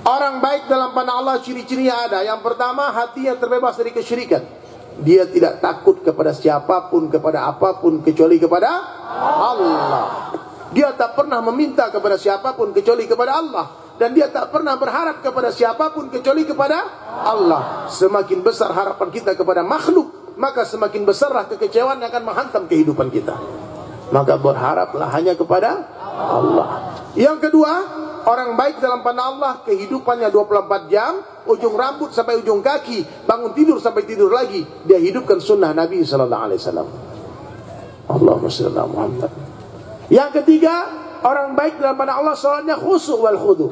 Orang baik dalam pandang Allah ciri-cirinya ada. Yang pertama, hatinya terbebas dari kesyirikan. Dia tidak takut kepada siapapun, kepada apapun, kecuali kepada Allah. Dia tak pernah meminta kepada siapapun kecuali kepada Allah. Dan dia tak pernah berharap kepada siapapun kecuali kepada Allah. Semakin besar harapan kita kepada makhluk, maka semakin besarlah kekecewaan yang akan menghantam kehidupan kita. Maka berharaplah hanya kepada Allah. Yang kedua, orang baik dalam pandang Allah, kehidupannya 24 jam, ujung rambut sampai ujung kaki, bangun tidur sampai tidur lagi, dia hidupkan sunnah Nabi sallallahu alaihi wasallam. Allahumma shalli ala Muhammad. Yang ketiga, orang baik dalam pandang Allah, salatnya khusyuk wal khudu'.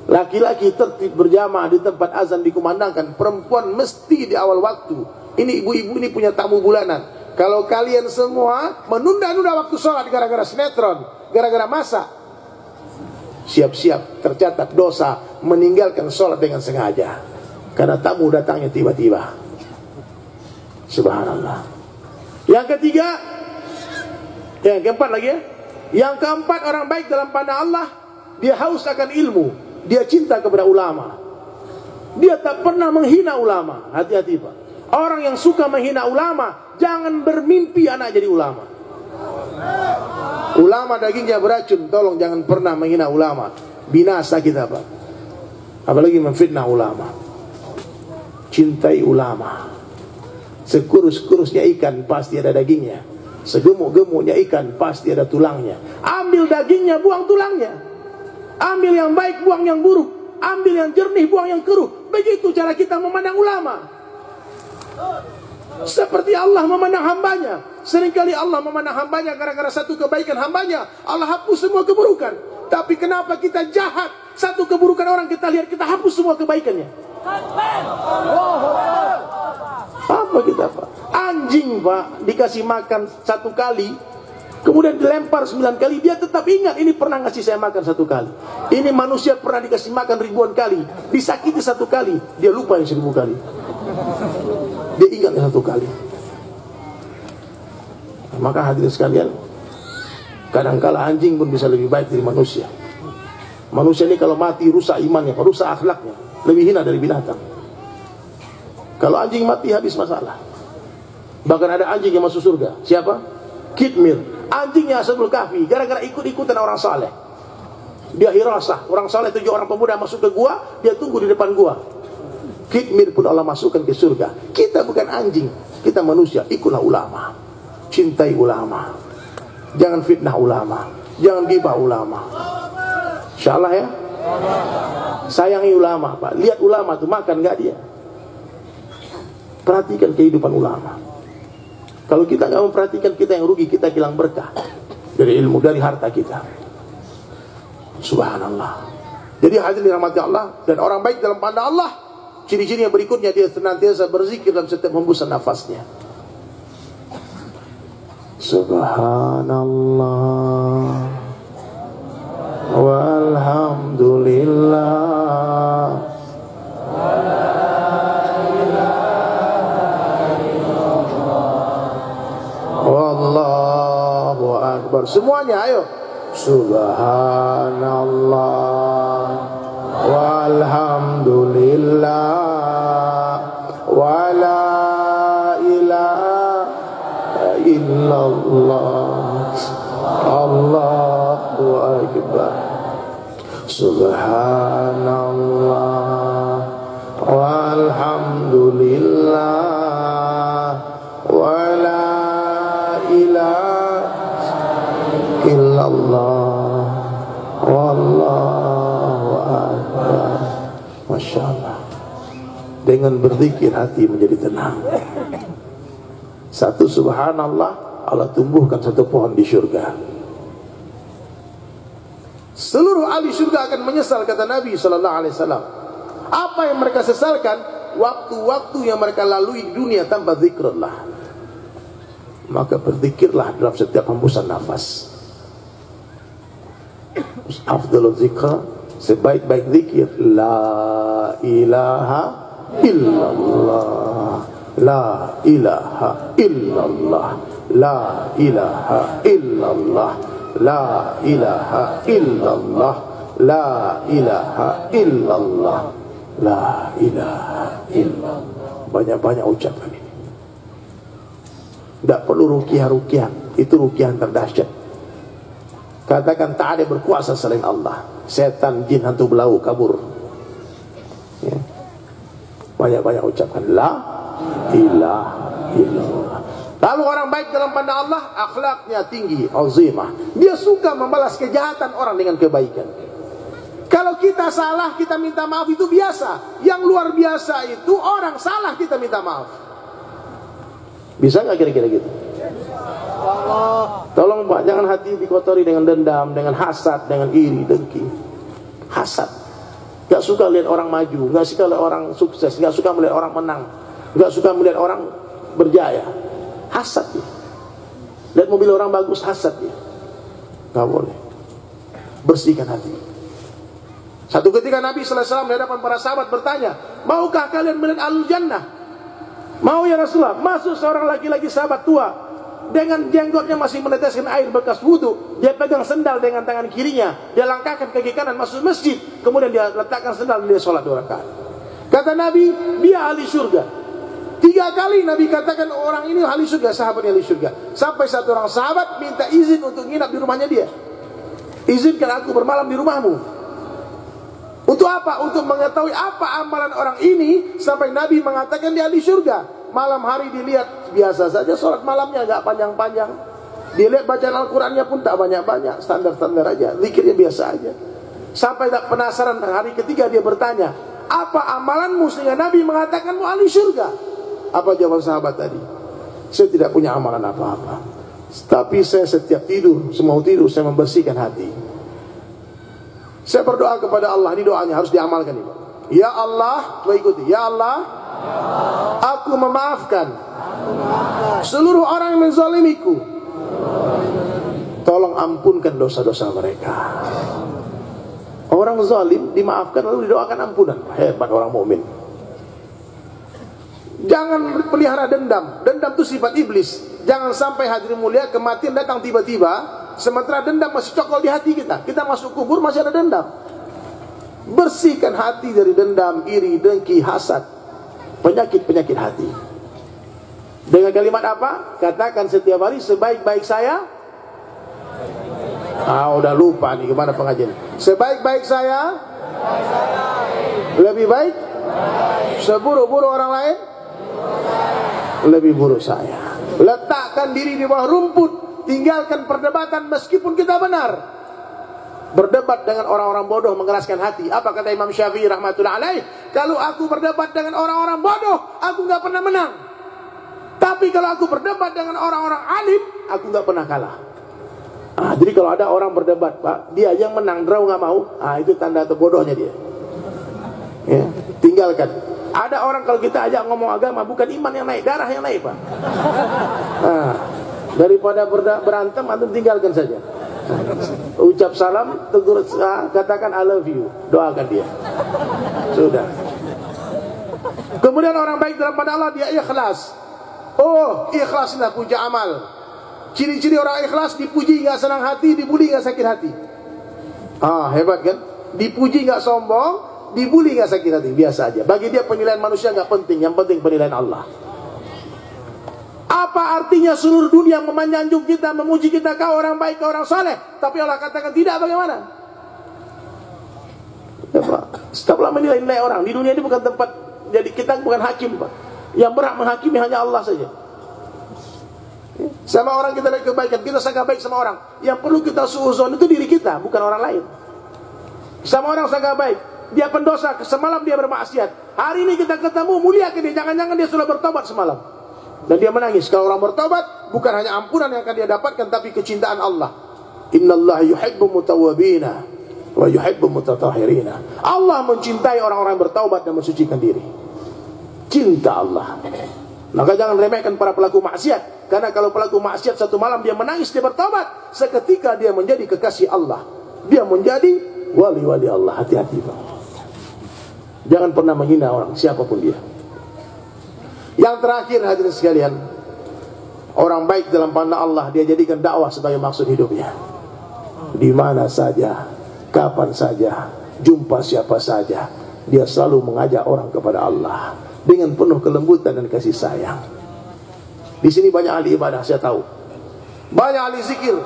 Laki-laki tertib berjamaah di tempat azan dikumandangkan, perempuan mesti di awal waktu. Ini ibu-ibu ini punya tamu bulanan. Kalau kalian semua menunda-nunda waktu sholat gara-gara sinetron, gara-gara masak, siap-siap tercatat dosa meninggalkan sholat dengan sengaja, karena tamu datangnya tiba-tiba. Subhanallah. Yang ketiga, yang keempat lagi ya. Yang keempat, orang baik dalam pandang Allah, dia haus akan ilmu, dia cinta kepada ulama, dia tak pernah menghina ulama. Hati-hati Pak. Orang yang suka menghina ulama, jangan bermimpi anak jadi ulama. Ulama dagingnya beracun, tolong jangan pernah menghina ulama. Binasa kita Pak. Apalagi memfitnah ulama. Cintai ulama. Sekurus-kurusnya ikan pasti ada dagingnya. Segemuk-gemuknya ikan pasti ada tulangnya. Ambil dagingnya, buang tulangnya. Ambil yang baik, buang yang buruk. Ambil yang jernih, buang yang keruh. Begitu cara kita memandang ulama. Seperti Allah memandang hambanya. Seringkali Allah memandang hambanya gara-gara satu kebaikan hambanya, Allah hapus semua keburukan. Tapi kenapa kita jahat? Satu keburukan orang kita lihat, kita hapus semua kebaikannya. Apa kita Pak? Anjing Pak, dikasih makan 1 kali, kemudian dilempar 9 kali, dia tetap ingat, ini pernah ngasih saya makan 1 kali. Ini manusia pernah dikasih makan ribuan kali, disakiti 1 kali, dia lupa yang 1000 kali. Dia ingat 1 kali. Maka hadirin sekalian, kadangkala anjing pun bisa lebih baik dari manusia. Manusia ini kalau mati rusak imannya, rusak akhlaknya, lebih hina dari binatang. Kalau anjing mati habis masalah. Bahkan ada anjing yang masuk surga. Siapa? Kitmir. Anjingnya Ashabul Kahfi, gara-gara ikut-ikutan orang saleh. Dia hirasah. Orang saleh 7 orang pemuda masuk ke gua, dia tunggu di depan gua. Kitmir pun Allah masukkan ke surga. Kita bukan anjing, kita manusia. Ikutlah ulama, cintai ulama, jangan fitnah ulama, jangan gibah ulama. Insyaallah ya. Sayangi ulama Pak. Lihat ulama tuh makan gak dia. Perhatikan kehidupan ulama. Kalau kita gak memperhatikan, kita yang rugi, kita hilang berkah dari ilmu, dari harta kita. Subhanallah. Jadi hadirin dirahmati Allah, dan orang baik dalam pandang Allah, ciri-ciri yang berikutnya, dia senantiasa berzikir dalam setiap hembusan nafasnya. Subhanallah walhamdulillah wallahu akbar. Semuanya ayo. Subhanallah walhamdulillah wala ilaha illallah Allahu akbar. Subhanallah walhamdulillah wala ilaha illallah wallahu akbar. Masya Allah. Dengan berzikir hati menjadi tenang. Satu subhanallah, Allah tumbuhkan satu pohon di surga. Seluruh ahli surga akan menyesal, kata Nabi sallallahu alaihi wasallam. Apa yang mereka sesalkan? Waktu-waktu yang mereka lalui di dunia tanpa zikrullah. Maka berzikirlah dalam setiap hembusan nafas. Afdalul zikr, sebaik-baik zikir, la ilaha illallah, la ilaha illallah, la ilaha illallah, La ilaha illallah. La ilaha illallah. La ilaha illallah. Banyak-banyak ucapkan ini. Tidak perlu ruqyah-ruqyah. Itu ruqyah terdahsyat. Katakan tak ada berkuasa selain Allah. Setan, jin, hantu belau kabur. Ya. Banyak-banyak ucapkan la ilaha illallah. Lalu orang baik dalam pandang Allah, akhlaknya tinggi, azimah. Dia suka membalas kejahatan orang dengan kebaikan. Kalau kita salah, kita minta maaf, itu biasa. Yang luar biasa itu orang salah kita minta maaf. Bisa nggak kira-kira gitu? Tolong Pak, jangan hati dikotori dengan dendam, dengan hasad, dengan iri, dengki. Hasad. Gak suka lihat orang maju, gak suka lihat orang sukses, gak suka melihat orang menang, gak suka melihat orang berjaya. Hasad ya. Lihat mobil orang bagus, hasad ya. Gak boleh. Bersihkan hati. Satu ketika Nabi SAW di hadapan para sahabat bertanya, maukah kalian melihat Ahlul Jannah? Mau ya Rasulullah. Masuk seorang laki-laki sahabat tua, dengan jenggotnya masih meneteskan air bekas wudu. Dia pegang sendal dengan tangan kirinya, dia langkahkan kaki kanan masuk masjid, kemudian dia letakkan sendal dan dia sholat 2 rakaat. Kata Nabi, dia ahli surga. 3 kali Nabi katakan orang ini ahli surga, sahabatnya ahli surga. Sampai satu orang sahabat minta izin untuk nginap di rumahnya dia. Izinkan aku bermalam di rumahmu. Untuk apa? Untuk mengetahui apa amalan orang ini sampai Nabi mengatakan dia ahli surga. Malam hari dilihat biasa saja, sholat malamnya agak panjang-panjang. Dilihat bacaan Al-Qurannya pun tak banyak-banyak, standar-standar aja, zikirnya biasa aja. Sampai tak penasaran, hari ketiga dia bertanya, apa amalanmu sehingga Nabi mengatakanmu ahli surga? Apa jawaban sahabat tadi? Saya tidak punya amalan apa-apa, tapi saya setiap tidur, semau tidur saya membersihkan hati. Saya berdoa kepada Allah, ini doanya harus diamalkan ini. Ya Allah, coba ikuti. Ya Allah, aku memaafkan seluruh orang yang menzalimiku. Tolong ampunkan dosa-dosa mereka. Orang zalim dimaafkan lalu didoakan ampunan. Hebat orang mukmin. Jangan pelihara dendam. Dendam itu sifat iblis. Jangan sampai hadirin mulia kematian datang tiba-tiba, sementara dendam masih cokol di hati kita. Kita masuk kubur masih ada dendam. Bersihkan hati dari dendam, iri, dengki, hasad, penyakit-penyakit hati. Dengan kalimat apa? Katakan setiap hari, sebaik-baik saya. Udah lupa nih gimana pengajian. Sebaik-baik saya, lebih baik. Seburuk-buruk orang lain, lebih buruk saya. Letakkan diri di bawah rumput. Tinggalkan perdebatan meskipun kita benar. Berdebat dengan orang-orang bodoh mengeraskan hati. Apa kata Imam Syafi'i rahmatullah alaih? Kalau aku berdebat dengan orang-orang bodoh, aku gak pernah menang. Tapi kalau aku berdebat dengan orang-orang alim, aku gak pernah kalah. Jadi kalau ada orang berdebat, Pak, dia yang menang, draw gak mau, itu tanda terbodohnya dia. Ya, tinggalkan. Ada orang kalau kita ajak ngomong agama, bukan iman yang naik, darah yang naik, Pak. Daripada berantem, antum tinggalkan saja. Ucap salam, tegur, katakan I love you, doakan dia. Sudah. Kemudian orang baik dalam pandang Allah, dia ikhlas. Oh, ikhlas adalah puja amal. Ciri-ciri orang ikhlas, dipuji gak senang hati, dibuli gak sakit hati. Hebat kan? Dipuji gak sombong, dibuli gak sakit hati, biasa aja. Bagi dia penilaian manusia gak penting, yang penting penilaian Allah. Apa artinya seluruh dunia memanjang kita, memuji kita, kau orang baik, kau orang soleh, tapi Allah katakan tidak, bagaimana? Ya Pak, stoplah menilai orang. Di dunia ini bukan tempat, jadi kita bukan hakim, Pak. Yang berhak menghakimi hanya Allah saja. Sama orang kita lihat kebaikan, kita sangka baik sama orang. Yang perlu kita suuzon itu diri kita, bukan orang lain. Sama orang sangka baik, dia pendosa, semalam dia bermaksiat. Hari ini kita ketemu, muliakan dia, jangan-jangan dia sudah bertobat semalam. Dan dia menangis. Kalau orang bertobat, bukan hanya ampunan yang akan dia dapatkan, tapi kecintaan Allah. Innallaha yuhibbu mutawwabina wa yuhibbu mutatahhirina. Allah mencintai orang-orang yang bertaubat dan mensucikan diri. Cinta Allah. Maka jangan remehkan para pelaku maksiat. Karena kalau pelaku maksiat satu malam dia menangis, dia bertobat, seketika dia menjadi kekasih Allah. Dia menjadi wali-wali Allah. Hati-hati, Pak. Jangan pernah menghina orang, siapapun dia. Yang terakhir hadirin sekalian, orang baik dalam pandang Allah, dia jadikan dakwah sebagai maksud hidupnya. Di mana saja, kapan saja, jumpa siapa saja, dia selalu mengajak orang kepada Allah dengan penuh kelembutan dan kasih sayang. Di sini banyak ahli ibadah, saya tahu. Banyak ahli zikir,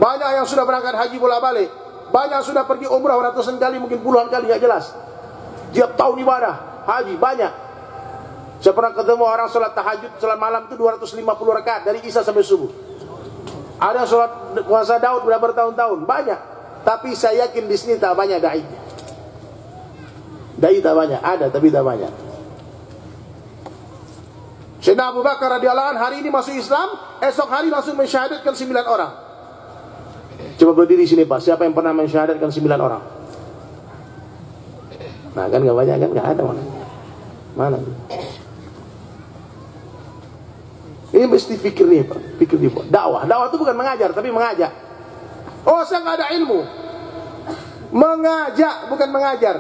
banyak yang sudah berangkat haji bolak-balik, banyak sudah pergi umrah ratusan kali, mungkin puluhan kali, nggak jelas. Tiap tahun ibadah haji banyak. Saya pernah ketemu orang sholat tahajud, sholat malam itu 250 rakaat dari Isya sampai subuh. Ada sholat puasa Daud sudah bertahun-tahun, banyak. Tapi saya yakin di sini tak banyak dai. Dai tak banyak, ada tapi tak banyak. Sayyidina Abu Bakar radhiyallahu anhu hari ini masuk Islam, esok hari langsung mensyahadatkan 9 orang. Coba berdiri sini Pak, siapa yang pernah mensyahadatkan 9 orang? Nah kan gak banyak kan, gak ada mana. Mana? Ini mesti pikir nih Pak, pikir nih Pak. Dakwah itu bukan mengajar tapi mengajak. Oh saya gak ada ilmu. Mengajak bukan mengajar.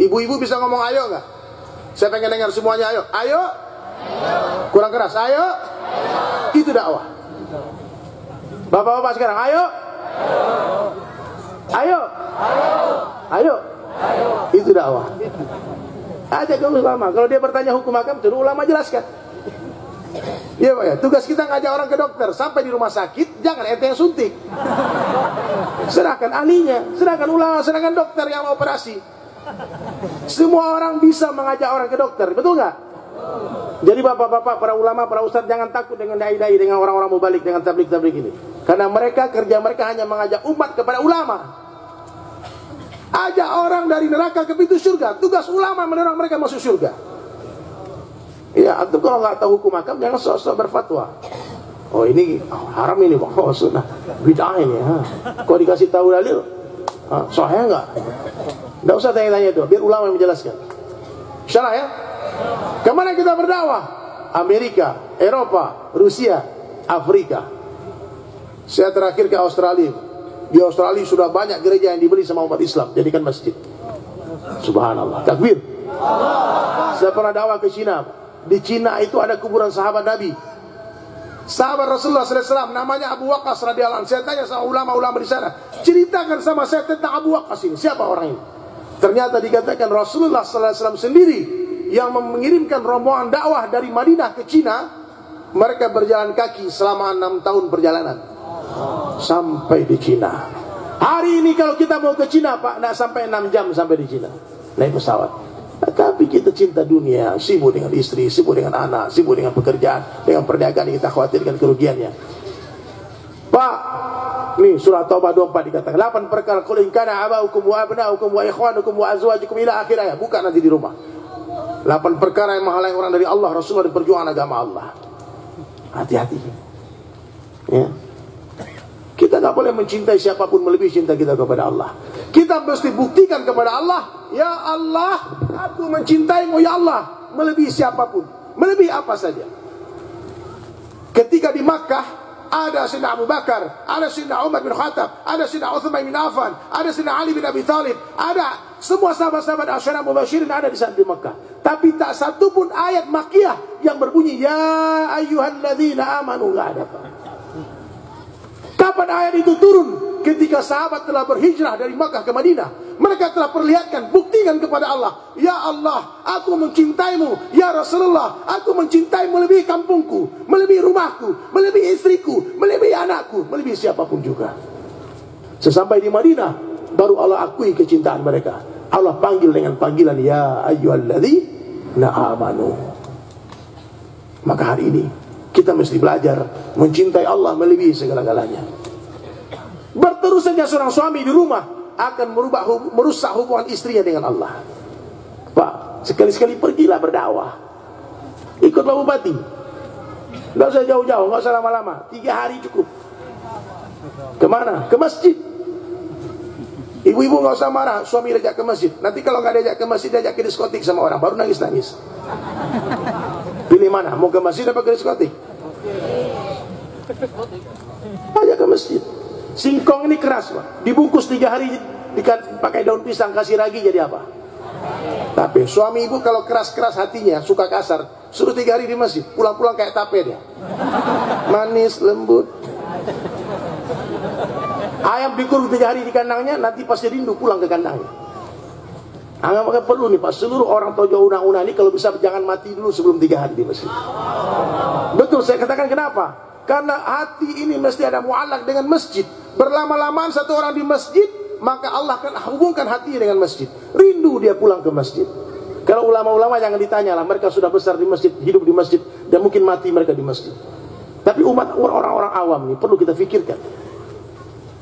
Ibu-ibu bisa ngomong ayo gak? Saya pengen dengar semuanya ayo. Ayo. Kurang keras. Ayo. Itu dakwah. Bapak-bapak sekarang ayo. Ayo. Ayo. Itu dakwah. Ajak ke ulama. Kalau dia bertanya hukum hakam, suruh ulama jelaskan. Iya Pak ya. Tugas kita ngajak orang ke dokter. Sampai di rumah sakit, jangan ente yang suntik. Serahkan ahlinya, serahkan ulama, serahkan dokter yang operasi. Semua orang bisa mengajak orang ke dokter, betul nggak? Jadi bapak-bapak, para ulama, para ustadz, jangan takut dengan dai-dai, dengan orang-orang mubalik, dengan tablik-tablik ini. Karena kerja mereka hanya mengajak umat kepada ulama. Ajak orang dari neraka ke pintu surga. Tugas ulama mendorong mereka masuk surga. Ya, atau kalau nggak tahu hukum hakam, jangan sok-sok berfatwa. Oh ini haram ini, oh sunnah, bid'ah ini. Kok dikasih tahu dalil? Sahih nggak? Nggak usah tanya-tanya itu, biar ulama yang menjelaskan. Insyaallah ya. Kemana kita berdakwah? Amerika, Eropa, Rusia, Afrika. Saya terakhir ke Australia. Di Australia sudah banyak gereja yang dibeli sama umat Islam, jadikan masjid. Subhanallah. Takbir. Saya pernah dakwah ke Cina. Di Cina itu ada kuburan sahabat Nabi. Sahabat Rasulullah SAW namanya Abu Waqqas radhiyallahu anhu. Saya tanya sama ulama-ulama di sana, ceritakan sama saya tentang Abu Waqqas ini. Siapa orang ini? Ternyata dikatakan Rasulullah SAW sendiri yang mengirimkan rombongan dakwah dari Madinah ke Cina. Mereka berjalan kaki selama 6 tahun perjalanan sampai di Cina. Hari ini kalau kita mau ke Cina Pak, nak sampai 6 jam sampai di Cina naik pesawat. Tapi kita cinta dunia, sibuk dengan istri, sibuk dengan anak, sibuk dengan pekerjaan, dengan perniagaan yang kita khawatirkan kerugiannya. Pak, nih surah Taubah 24 dikatakan 8 perkara, qul in kana abaukum wa abnaukum wa ikhwanukum wa azwajukum ila akhir ayat. Buka nanti di rumah. 8 perkara yang menghalangi orang dari Allah, Rasulullah, di perjuangan agama Allah. Hati-hati. Ya. Kita nggak boleh mencintai siapapun melebihi cinta kita kepada Allah. Kita mesti buktikan kepada Allah, ya Allah, aku mencintaimu ya Allah, melebihi siapapun, melebihi apa saja. Ketika di Makkah ada Sayyidina Abu Bakar, ada Sayyidina Umar bin Khattab, ada Sayyidina Uthman bin Affan, ada Sayyidina Ali bin Abi Thalib, ada semua sahabat-sahabat Asyara Mubasyirin ada di saat di Makkah. Tapi tak satu pun ayat Makkiyah yang berbunyi ya ayyuhalladzina amanu, nggak ada Pak. Kapan ayat itu turun? Ketika sahabat telah berhijrah dari Makkah ke Madinah. Mereka telah perlihatkan, buktikan kepada Allah, ya Allah, aku mencintaimu. Ya Rasulullah, aku mencintaimu melebihi kampungku, melebihi rumahku, melebihi istriku, melebihi anakku, melebihi siapapun juga. Sesampai di Madinah, baru Allah akui kecintaan mereka. Allah panggil dengan panggilan ya ayyuhalladzina amanu. Maka hari ini kita mesti belajar mencintai Allah melebihi segala-galanya. Berterus saja seorang suami di rumah akan merusak hubungan istrinya dengan Allah. Pak, sekali-sekali pergilah berdakwah. Ikutlah bupati. Nggak usah jauh-jauh, nggak usah lama-lama. 3 hari cukup. Kemana? Ke masjid. Ibu-ibu nggak usah marah, suami diajak ke masjid. Nanti kalau nggak diajak ke masjid, diajak ke diskotik sama orang, baru nangis-nangis. Pilih mana? Mau ke masjid apa ke diskotik? Ajak ke masjid. Singkong ini keras Pak. Dibungkus 3 hari pakai daun pisang, kasih ragi jadi apa? Tape. Suami ibu kalau keras-keras hatinya, suka kasar, suruh 3 hari di masjid, pulang-pulang kayak tape dia. Manis, lembut. Ayam dikurung 3 hari di kandangnya, nanti pasti rindu pulang ke kandangnya. Maka perlu nih Pak, seluruh orang Tojo Una-Una ini kalau bisa jangan mati dulu sebelum 3 hari di masjid. Betul, saya katakan kenapa? Karena hati ini mesti ada mu'allaq dengan masjid. Berlama-lamaan satu orang di masjid, maka Allah akan hubungkan hatinya dengan masjid. Rindu dia pulang ke masjid. Kalau ulama-ulama jangan ditanya lah, mereka sudah besar di masjid, hidup di masjid, dan mungkin mati mereka di masjid. Tapi umat orang-orang awam ini perlu kita fikirkan.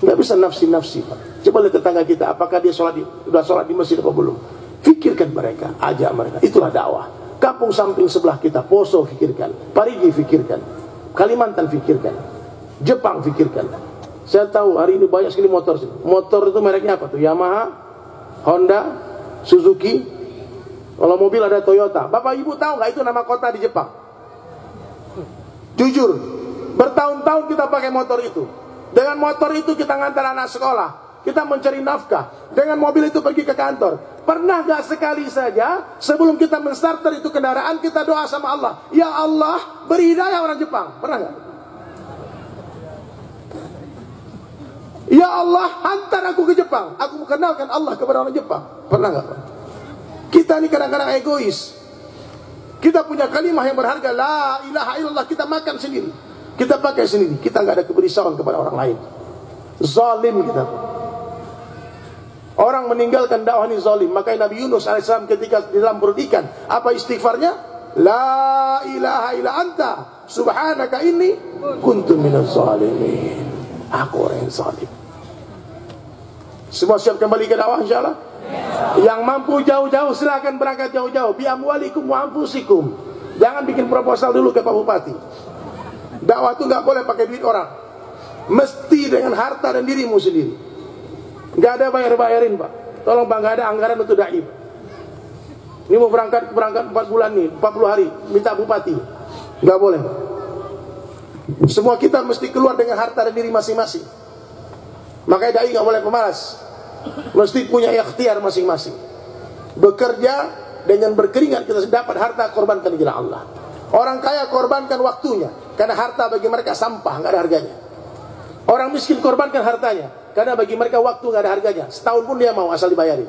Nggak bisa nafsi-nafsi Pak. Coba lihat tetangga kita, apakah dia sudah sholat di masjid apa belum? Fikirkan mereka, ajak mereka. Itulah dakwah. Kampung samping sebelah kita, Poso fikirkan, Parigi fikirkan, Kalimantan fikirkan, Jepang fikirkan. Saya tahu hari ini banyak sekali motor. Motor itu mereknya apa tuh? Yamaha, Honda, Suzuki. Kalau mobil ada Toyota. Bapak Ibu tahu nggak itu nama kota di Jepang? Jujur, bertahun-tahun kita pakai motor itu. Dengan motor itu kita ngantar anak sekolah, kita mencari nafkah. Dengan mobil itu pergi ke kantor. Pernah gak sekali saja sebelum kita menstarter itu kendaraan kita doa sama Allah, ya Allah beri hidayah orang Jepang? Pernah gak? Ya Allah hantar aku ke Jepang, aku kenalkan Allah kepada orang Jepang. Pernah gak? Kita ini kadang-kadang egois. Kita punya kalimah yang berharga, la ilaha illallah, kita makan sendiri, kita pakai sendiri, kita nggak ada keberisauan kepada orang lain. Zalim kita. Orang meninggalkan dakwah ini zalim. Makanya Nabi Yunus AS ketika di dalam perut ikan, apa istighfarnya? La ilaha illa anta subhanaka inni kuntu minaz zalimin. Aku orang yang zalim. Semua siap kembali ke dakwah insyaallah? Yang mampu jauh-jauh silakan berangkat jauh-jauh. Bi amwalikum wa anfusikum. Jangan bikin proposal dulu ke Pak Bupati. Dakwah itu nggak boleh pakai duit orang. Mesti dengan harta dan dirimu sendiri. Nggak ada bayar-bayarin Pak. Tolong Pak, nggak ada anggaran untuk dai. Ini mau berangkat 4 bulan nih, 40 hari, minta Bupati. Nggak boleh Pak. Semua kita mesti keluar dengan harta dan diri masing-masing. Makanya dai nggak boleh pemalas. Mesti punya ikhtiar masing-masing. Bekerja dengan berkeringat kita dapat harta, korbankan di jalan Allah. Orang kaya korbankan waktunya, karena harta bagi mereka sampah, nggak ada harganya. Orang miskin korbankan hartanya, karena bagi mereka waktu nggak ada harganya. Setahun pun dia mau asal dibayarin.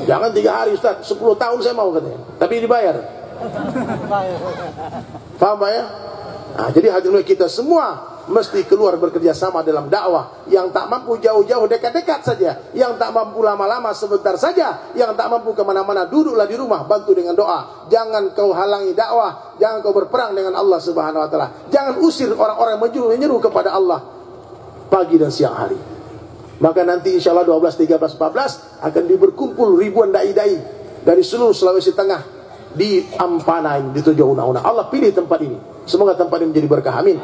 Jangan 3 hari Ustaz, 10 tahun saya mau katanya, tapi dibayar. Paham Pak ya? Nah, jadi hadirin kita semua mesti keluar bekerja sama dalam dakwah. Yang tak mampu jauh-jauh, dekat-dekat saja. Yang tak mampu lama-lama, sebentar saja. Yang tak mampu kemana-mana, duduklah di rumah, bantu dengan doa. Jangan kau halangi dakwah, jangan kau berperang dengan Allah Subhanahu wa Ta'ala. Jangan usir orang-orang yang menyeru kepada Allah pagi dan siang hari. Maka nanti insya Allah 12, 13, 14 akan berkumpul ribuan dai-dai dari seluruh Sulawesi Tengah di Ampana, di Tojo Una-Una. Allah pilih tempat ini. Semoga tempat ini menjadi berkah. Amin.